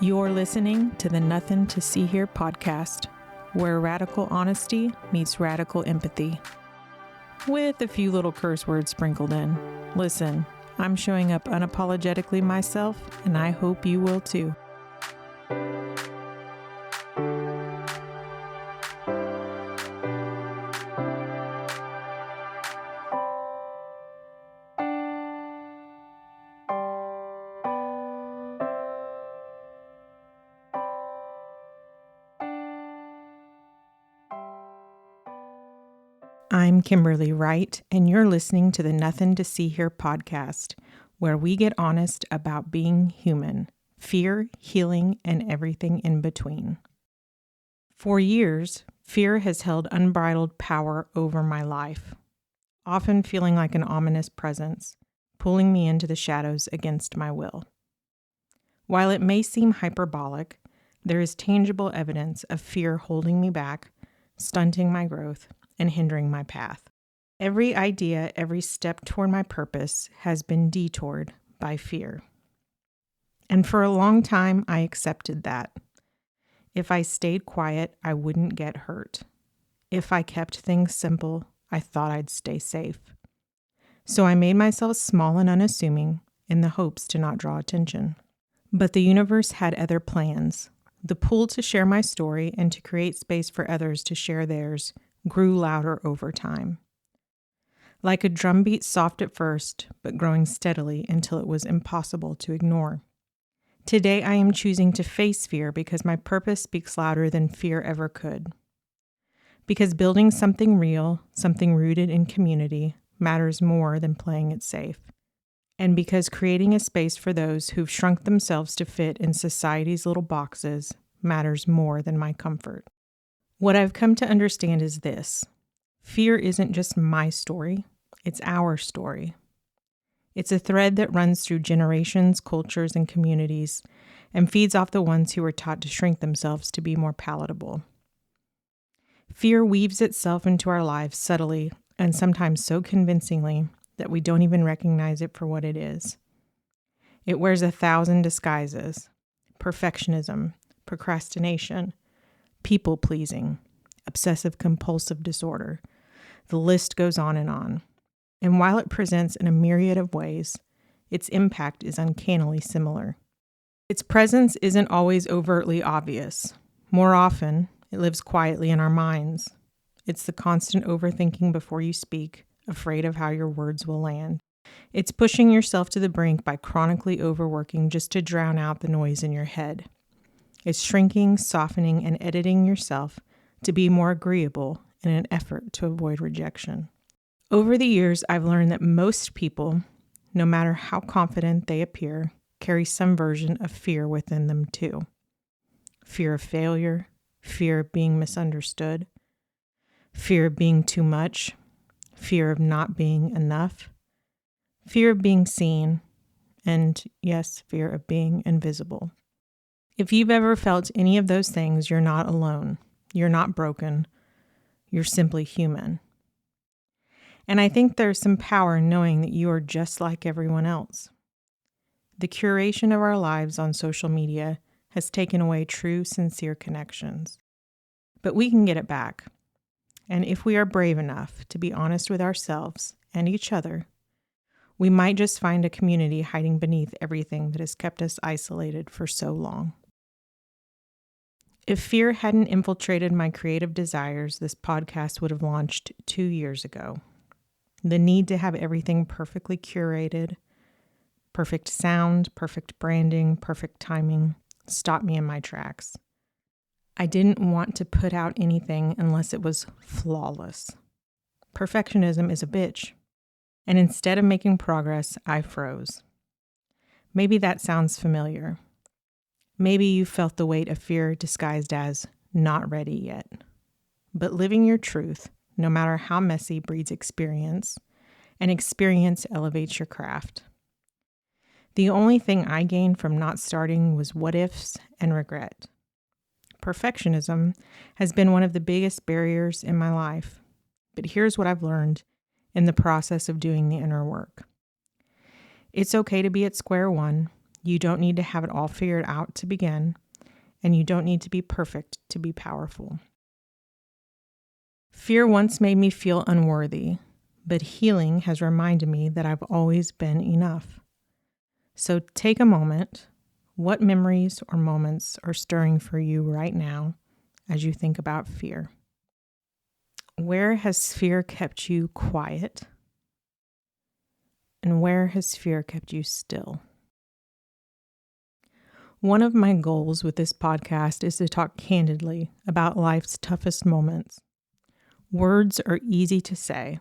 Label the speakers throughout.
Speaker 1: You're listening to the Nothing to See Here podcast, where radical honesty meets radical empathy, with a few little curse words sprinkled in. Listen, I'm showing up unapologetically myself, and I hope you will too. I'm Kimberly Wright, and you're listening to the Nothing to See Here podcast, where we get honest about being human, fear, healing, and everything in between. For years, fear has held unbridled power over my life, often feeling like an ominous presence, pulling me into the shadows against my will. While it may seem hyperbolic, there is tangible evidence of fear holding me back, stunting my growth, and hindering my path. Every idea, every step toward my purpose has been detoured by fear. And for a long time, I accepted that. If I stayed quiet, I wouldn't get hurt. If I kept things simple, I thought I'd stay safe. So I made myself small and unassuming in the hopes to not draw attention. But the universe had other plans. The pull to share my story and to create space for others to share theirs grew louder over time. Like a drumbeat, soft at first, but growing steadily until it was impossible to ignore. Today I am choosing to face fear because my purpose speaks louder than fear ever could. Because building something real, something rooted in community, matters more than playing it safe. And because creating a space for those who've shrunk themselves to fit in society's little boxes matters more than my comfort. What I've come to understand is this: fear isn't just my story, it's our story. It's a thread that runs through generations, cultures, and communities, and feeds off the ones who were taught to shrink themselves to be more palatable. Fear weaves itself into our lives subtly and sometimes so convincingly that we don't even recognize it for what it is. It wears 1,000 disguises: perfectionism, procrastination, people-pleasing, obsessive-compulsive disorder. The list goes on. And while it presents in a myriad of ways, its impact is uncannily similar. Its presence isn't always overtly obvious. More often, it lives quietly in our minds. It's the constant overthinking before you speak, afraid of how your words will land. It's pushing yourself to the brink by chronically overworking just to drown out the noise in your head. It's shrinking, softening, and editing yourself to be more agreeable in an effort to avoid rejection. Over the years, I've learned that most people, no matter how confident they appear, carry some version of fear within them too. Fear of failure, fear of being misunderstood, fear of being too much, fear of not being enough, fear of being seen, and yes, fear of being invisible. If you've ever felt any of those things, you're not alone. You're not broken. You're simply human. And I think there's some power in knowing that you are just like everyone else. The curation of our lives on social media has taken away true, sincere connections. But we can get it back. And if we are brave enough to be honest with ourselves and each other, we might just find a community hiding beneath everything that has kept us isolated for so long. If fear hadn't infiltrated my creative desires, this podcast would have launched 2 years ago. The need to have everything perfectly curated, perfect sound, perfect branding, perfect timing, stopped me in my tracks. I didn't want to put out anything unless it was flawless. Perfectionism is a bitch. And instead of making progress, I froze. Maybe that sounds familiar. Maybe you felt the weight of fear disguised as not ready yet. But living your truth, no matter how messy, breeds experience, and experience elevates your craft. The only thing I gained from not starting was what ifs and regret. Perfectionism has been one of the biggest barriers in my life, but here's what I've learned in the process of doing the inner work. It's okay to be at square one. You don't need to have it all figured out to begin, and you don't need to be perfect to be powerful. Fear once made me feel unworthy, but healing has reminded me that I've always been enough. So take a moment. What memories or moments are stirring for you right now as you think about fear? Where has fear kept you quiet? And where has fear kept you still? One of my goals with this podcast is to talk candidly about life's toughest moments. Words are easy to say,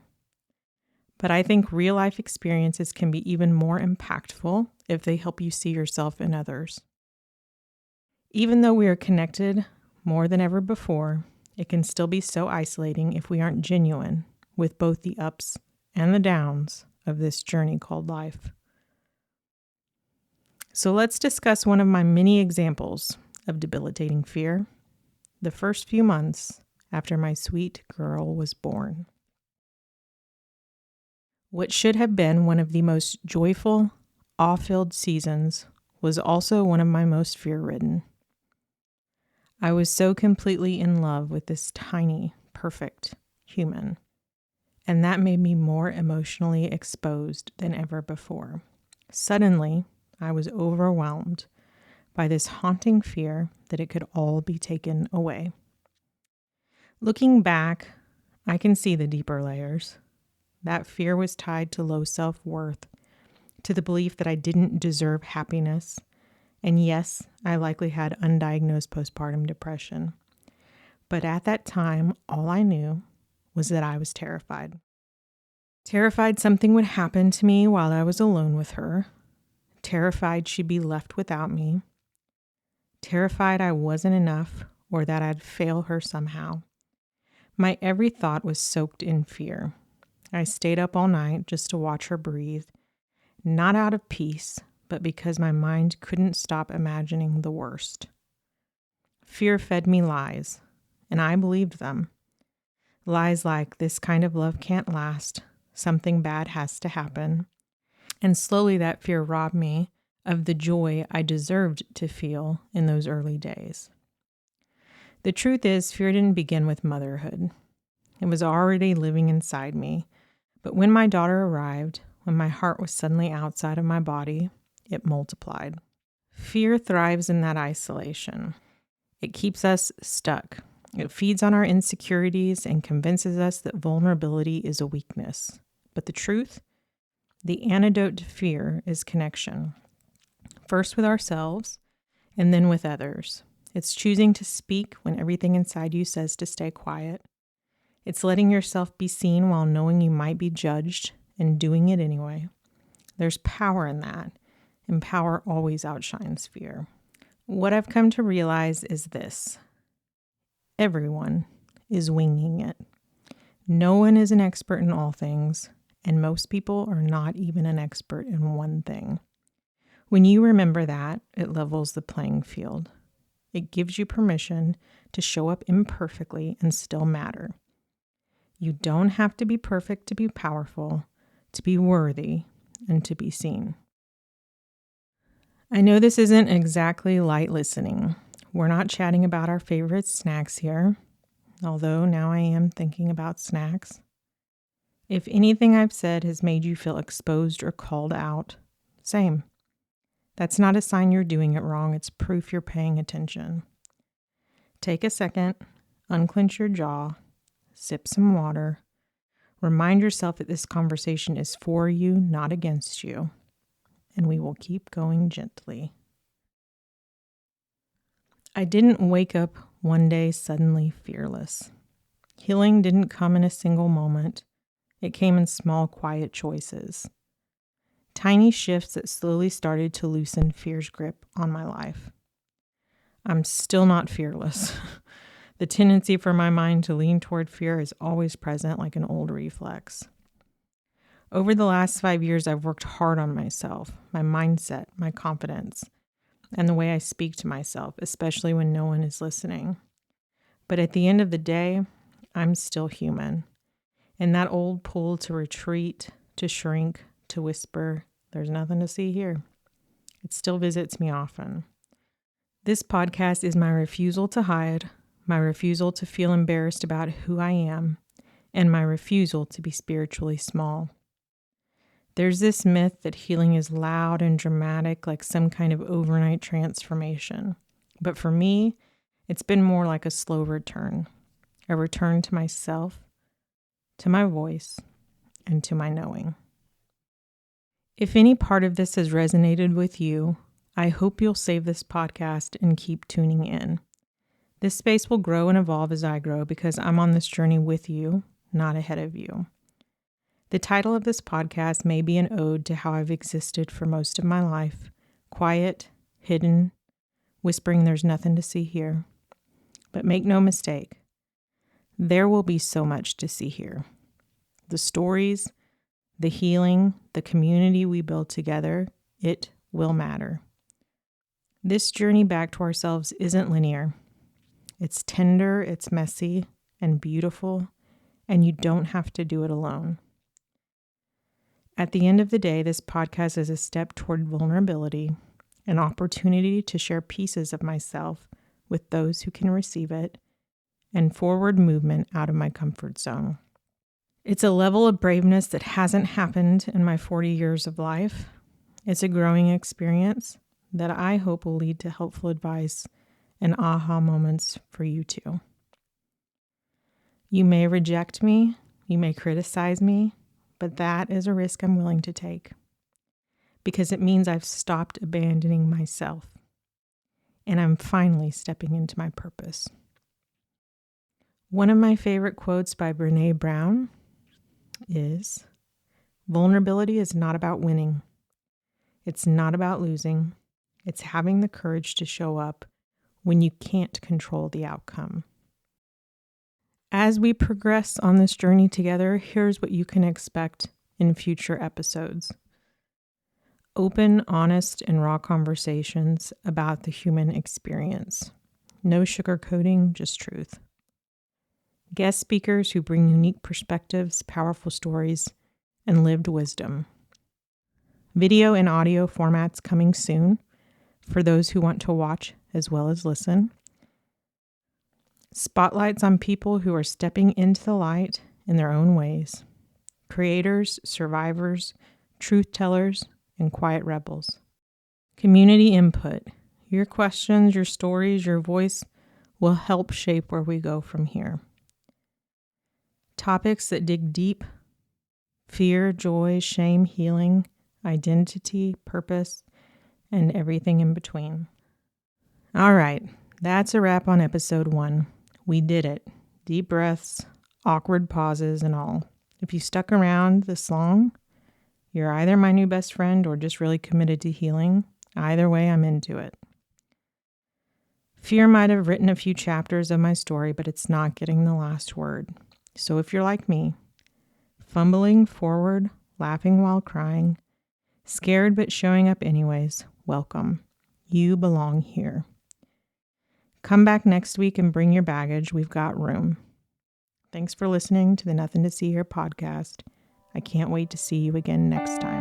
Speaker 1: but I think real life experiences can be even more impactful if they help you see yourself in others. Even though we are connected more than ever before, it can still be so isolating if we aren't genuine with both the ups and the downs of this journey called life. So let's discuss one of my many examples of debilitating fear, the first few months after my sweet girl was born. What should have been one of the most joyful, awe-filled seasons was also one of my most fear-ridden. I was so completely in love with this tiny, perfect human, and that made me more emotionally exposed than ever before. Suddenly, I was overwhelmed by this haunting fear that it could all be taken away. Looking back, I can see the deeper layers. That fear was tied to low self-worth, to the belief that I didn't deserve happiness. And yes, I likely had undiagnosed postpartum depression. But at that time, all I knew was that I was terrified. Terrified something would happen to me while I was alone with her. Terrified she'd be left without me. Terrified I wasn't enough or that I'd fail her somehow. My every thought was soaked in fear. I stayed up all night just to watch her breathe, not out of peace, but because my mind couldn't stop imagining the worst. Fear fed me lies, and I believed them. Lies like, this kind of love can't last, something bad has to happen. And slowly that fear robbed me of the joy I deserved to feel in those early days. The truth is, fear didn't begin with motherhood. It was already living inside me. But when my daughter arrived, when my heart was suddenly outside of my body, it multiplied. Fear thrives in that isolation. It keeps us stuck. It feeds on our insecurities and convinces us that vulnerability is a weakness. But the truth? The antidote to fear is connection. First with ourselves, and then with others. It's choosing to speak when everything inside you says to stay quiet. It's letting yourself be seen while knowing you might be judged and doing it anyway. There's power in that, and power always outshines fear. What I've come to realize is this: everyone is winging it. No one is an expert in all things, and most people are not even an expert in one thing. When you remember that, it levels the playing field. It gives you permission to show up imperfectly and still matter. You don't have to be perfect to be powerful, to be worthy, and to be seen. I know this isn't exactly light listening. We're not chatting about our favorite snacks here, although now I am thinking about snacks. If anything I've said has made you feel exposed or called out, same. That's not a sign you're doing it wrong. It's proof you're paying attention. Take a second, unclench your jaw, sip some water. Remind yourself that this conversation is for you, not against you. And we will keep going gently. I didn't wake up one day suddenly fearless. Healing didn't come in a single moment. It came in small, quiet choices. Tiny shifts that slowly started to loosen fear's grip on my life. I'm still not fearless. The tendency for my mind to lean toward fear is always present like an old reflex. Over the last 5 years, I've worked hard on myself, my mindset, my confidence, and the way I speak to myself, especially when no one is listening. But at the end of the day, I'm still human. And that old pull to retreat, to shrink, to whisper, there's nothing to see here. It still visits me often. This podcast is my refusal to hide, my refusal to feel embarrassed about who I am, and my refusal to be spiritually small. There's this myth that healing is loud and dramatic, like some kind of overnight transformation. But for me, it's been more like a slow return, a return to myself, to my voice, and to my knowing. If any part of this has resonated with you, I hope you'll save this podcast and keep tuning in. This space will grow and evolve as I grow because I'm on this journey with you, not ahead of you. The title of this podcast may be an ode to how I've existed for most of my life, quiet, hidden, whispering there's nothing to see here. But make no mistake, there will be so much to see here. The stories, the healing, the community we build together, it will matter. This journey back to ourselves isn't linear. It's tender, it's messy, and beautiful, and you don't have to do it alone. At the end of the day, this podcast is a step toward vulnerability, an opportunity to share pieces of myself with those who can receive it, and forward movement out of my comfort zone. It's a level of braveness that hasn't happened in my 40 years of life. It's a growing experience that I hope will lead to helpful advice and aha moments for you too. You may reject me, you may criticize me, but that is a risk I'm willing to take because it means I've stopped abandoning myself and I'm finally stepping into my purpose. One of my favorite quotes by Brené Brown is, "Vulnerability is not about winning. It's not about losing. It's having the courage to show up when you can't control the outcome." As we progress on this journey together, here's what you can expect in future episodes. Open, honest, and raw conversations about the human experience. No sugarcoating, just truth. Guest speakers who bring unique perspectives, powerful stories, and lived wisdom. Video and audio formats coming soon for those who want to watch as well as listen. Spotlights on people who are stepping into the light in their own ways. Creators, survivors, truth tellers, and quiet rebels. Community input. Your questions, your stories, your voice will help shape where we go from here. Topics that dig deep: fear, joy, shame, healing, identity, purpose, and everything in between. All right, that's a wrap on episode 1. We did it. Deep breaths, awkward pauses, and all. If you stuck around this long, you're either my new best friend or just really committed to healing. Either way, I'm into it. Fear might have written a few chapters of my story, but it's not getting the last word. So if you're like me, fumbling forward, laughing while crying, scared but showing up anyways, welcome. You belong here. Come back next week and bring your baggage. We've got room. Thanks for listening to the Nothing to See Here podcast. I can't wait to see you again next time.